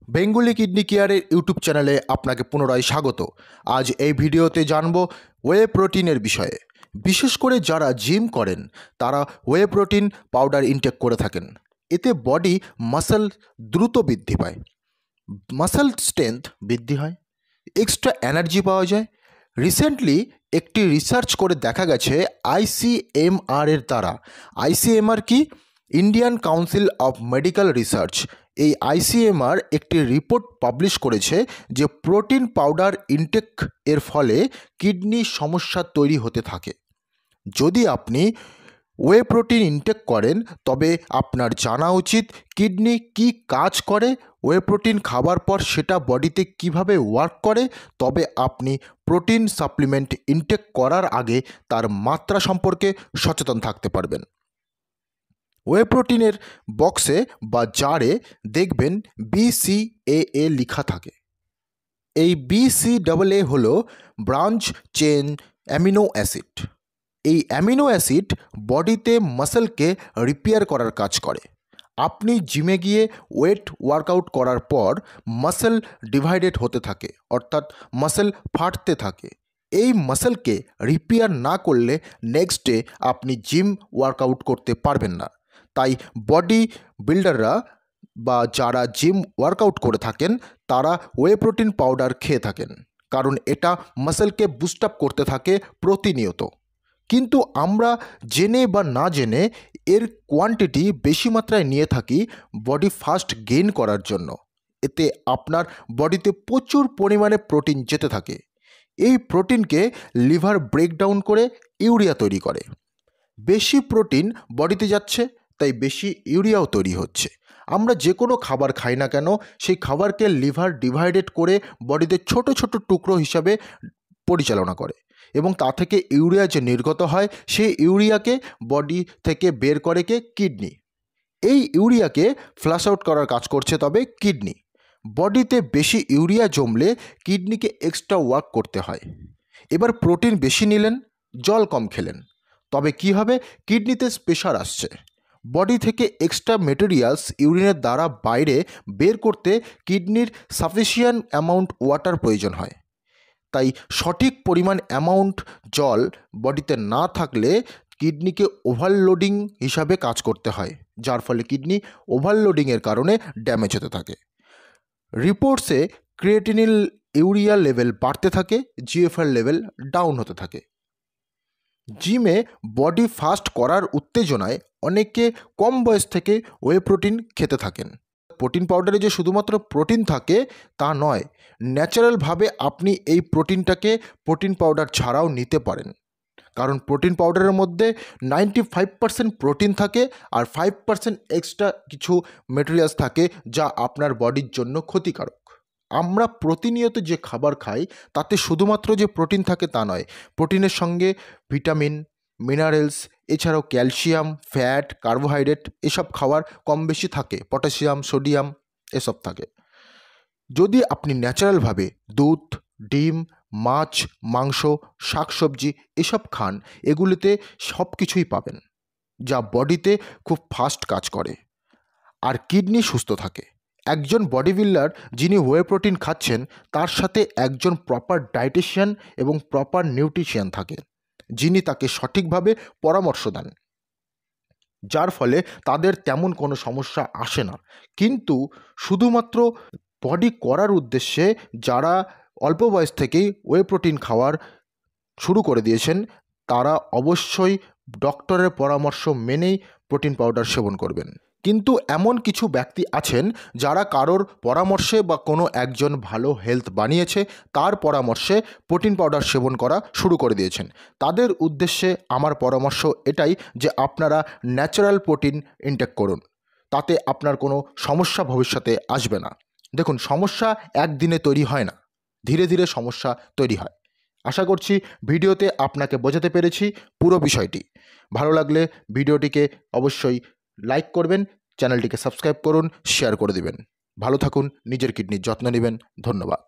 Bengali kidney কেয়ারের YouTube চ্যানেলে আপনাকে পুনরায় স্বাগত। আজ এই ভিডিওতে জানব ওয়ে প্রোটিনের বিষয়ে। বিশেষ করে যারা জিম করেন তারা ওয়ে প্রোটিন পাউডার ইনটেক করে থাকেন। এতে বডি মাসল দ্রুত বৃদ্ধি পায়, মাসল স্ট্রেংথ বৃদ্ধি হয়, এক্সট্রা এনার্জি পাওয়া যায়। রিসেন্টলি একটি রিসার্চ করে দেখা গেছে আইসিএমআর এর দ্বারা। আইসিএমআর কি? Indian council of medical research. এই আইসিএমআর একটি রিপোর্ট পাবলিশ করেছে যে প্রোটিন পাউডার ইনটেক এর ফলে কিডনি সমস্যা তৈরি হতে থাকে। যদি আপনি ওয়ে প্রোটিন ইনটেক করেন তবে আপনার জানা উচিত কিডনি কি কাজ করে, ওয়ে প্রোটিন খাবার পর সেটা বডিতে কিভাবে ওয়ার্ক করে। তবে আপনি প্রোটিন সাপ্লিমেন্ট ইনটেক করার আগে তার মাত্রা সম্পর্কে সচেতন থাকতে পারবেন। ওয়ে প্রোটিনের বক্সে বা জারে দেখবেন BCAA লেখা থাকে। এই BCAA হলো ব্রাঞ্চ চেইন অ্যামিনো অ্যাসিড। এই অ্যামিনো অ্যাসিড বডিতে মাসলকে রিপেয়ার করার কাজ করে। আপনি জিমে গিয়ে ওয়েট ওয়ার্কআউট করার পর মাসল ডিভাইডেড হতে থাকে, অর্থাৎ মাসল ফাটতে থাকে। এই মাসলকে রিপেয়ার না করলে নেক্সট ডে আপনি জিম ওয়ার্কআউট করতে পারবেন না। তাই বডি বিল্ডাররা বা যারা জিম ওয়ার্কআউট করে থাকেন তারা ওয়ে প্রোটিন পাউডার খেয়ে থাকেন, কারণ এটা মাসলকে বুস্ট আপ করতে থাকে প্রতিনিয়ত। কিন্তু আমরা জেনে বা না জেনে এর কোয়ান্টিটি বেশি মাত্রায় নিয়ে থাকি বডি ফাস্ট গেইন করার জন্য। এতে আপনার বডিতে প্রচুর পরিমাণে প্রোটিন যেতে থাকে। এই প্রোটিনকে লিভার ব্রেকডাউন করে ইউরিয়া তৈরি করে। বেশি প্রোটিন বডিতে যাচ্ছে, তাই বেশি ইউরিয়াও তৈরি হচ্ছে। আমরা যে কোনো খাবার খাই না কেন, সেই খাবারকে লিভার ডিভাইডেড করে বডিতে ছোট ছোট টুকরো হিসাবে পরিচালনা করে এবং তা থেকে ইউরিয়া যে নির্গত হয় সেই ইউরিয়াকে বডি থেকে বের করে কে কিডনি। এই ইউরিয়াকে ফ্লাশ আউট করার কাজ করছে তবে কিডনি। বডিতে বেশি ইউরিয়া জমলে কিডনিকে এক্সট্রা ওয়ার্ক করতে হয়। এবার প্রোটিন বেশি নিলেন, জল কম খেলেন, তবে কি হবে? কিডনিতে প্রেশার আসছে। বডি থেকে এক্সট্রা মেটেরিয়ালস ইউরিনের দ্বারা বাইরে বের করতে কিডনির সাফিসিয়েন্ট অ্যামাউন্ট ওয়াটার প্রয়োজন হয়। তাই সঠিক পরিমাণ অ্যামাউন্ট জল বডিতে না থাকলে কিডনিকে ওভারলোডিং হিসাবে কাজ করতে হয়, যার ফলে কিডনি ওভারলোডিংয়ের কারণে ড্যামেজ হতে থাকে। রিপোর্টসে ক্রিয়েটিনিন ইউরিয়া লেভেল বাড়তে থাকে, জিএফআর লেভেল ডাউন হতে থাকে। জিমে বডি ফাস্ট করার উত্তেজনায় অনেকে কম বয়স থেকে ওয়ে প্রোটিন খেতে থাকেন। প্রোটিন পাউডারে যে শুধুমাত্র প্রোটিন থাকে তা নয়, ন্যাচারালভাবে আপনি এই প্রোটিনটাকে প্রোটিন পাউডার ছাড়াও নিতে পারেন। কারণ প্রোটিন পাউডারের মধ্যে 95% প্রোটিন থাকে আর 5% এক্সট্রা কিছু মেটেরিয়ালস থাকে যা আপনার বডির জন্য ক্ষতিকারক। আমরা প্রতিনিয়ত যে খাবার খাই তাতে শুধুমাত্র যে প্রোটিন থাকে তা নয়, প্রোটিনের সঙ্গে ভিটামিন, মিনারেলস, এছাড়াও ক্যালসিয়াম, ফ্যাট, কার্বোহাইড্রেট এসব খাবার কম বেশি থাকে, পটাশিয়াম, সোডিয়াম এসব থাকে। যদি আপনি ন্যাচারালভাবে দুধ, ডিম, মাছ, মাংস, শাকসবজি এসব খান, এগুলিতে সব কিছুই পাবেন যা বডিতে খুব ফাস্ট কাজ করে আর কিডনি সুস্থ থাকে। একজন বডি বিল্ডার যিনি ওয়ে প্রোটিন খাচ্ছেন তার সাথে একজন প্রপার ডায়েটিশিয়ান এবং প্রপার নিউট্রিশিয়ান থাকে, যিনি তাকে সঠিকভাবে পরামর্শ দেন, যার ফলে তাদের তেমন কোনো সমস্যা আসে না। কিন্তু শুধুমাত্র বডি করার উদ্দেশ্যে যারা অল্প বয়স থেকেই ওয়ে প্রোটিন খাওয়ার শুরু করে দিয়েছেন তারা অবশ্যই ডক্টরের পরামর্শ মেনেই প্রোটিন পাউডার সেবন করবেন। কিন্তু এমন কিছু ব্যক্তি আছেন যারা কারোর পরামর্শে বা কোনো একজন ভালো হেলথ বানিয়েছে তার পরামর্শে প্রোটিন পাউডার সেবন করা শুরু করে দিয়েছেন। তাদের উদ্দেশ্যে আমার পরামর্শ এটাই যে আপনারা ন্যাচারাল প্রোটিন ইনটেক করুন, তাতে আপনার কোনো সমস্যা ভবিষ্যতে আসবে না। দেখুন, সমস্যা একদিনে তৈরি হয় না, ধীরে ধীরে সমস্যা তৈরি হয়। আশা করছি ভিডিওতে আপনাকে বোঝাতে পেরেছি পুরো বিষয়টি। ভালো লাগলে ভিডিওটিকে অবশ্যই লাইক করবেন, চ্যানেলটিকে সাবস্ক্রাইব করুন, শেয়ার করে দেবেন। ভালো থাকুন, নিজের কিডনির যত্ন নেবেন। ধন্যবাদ।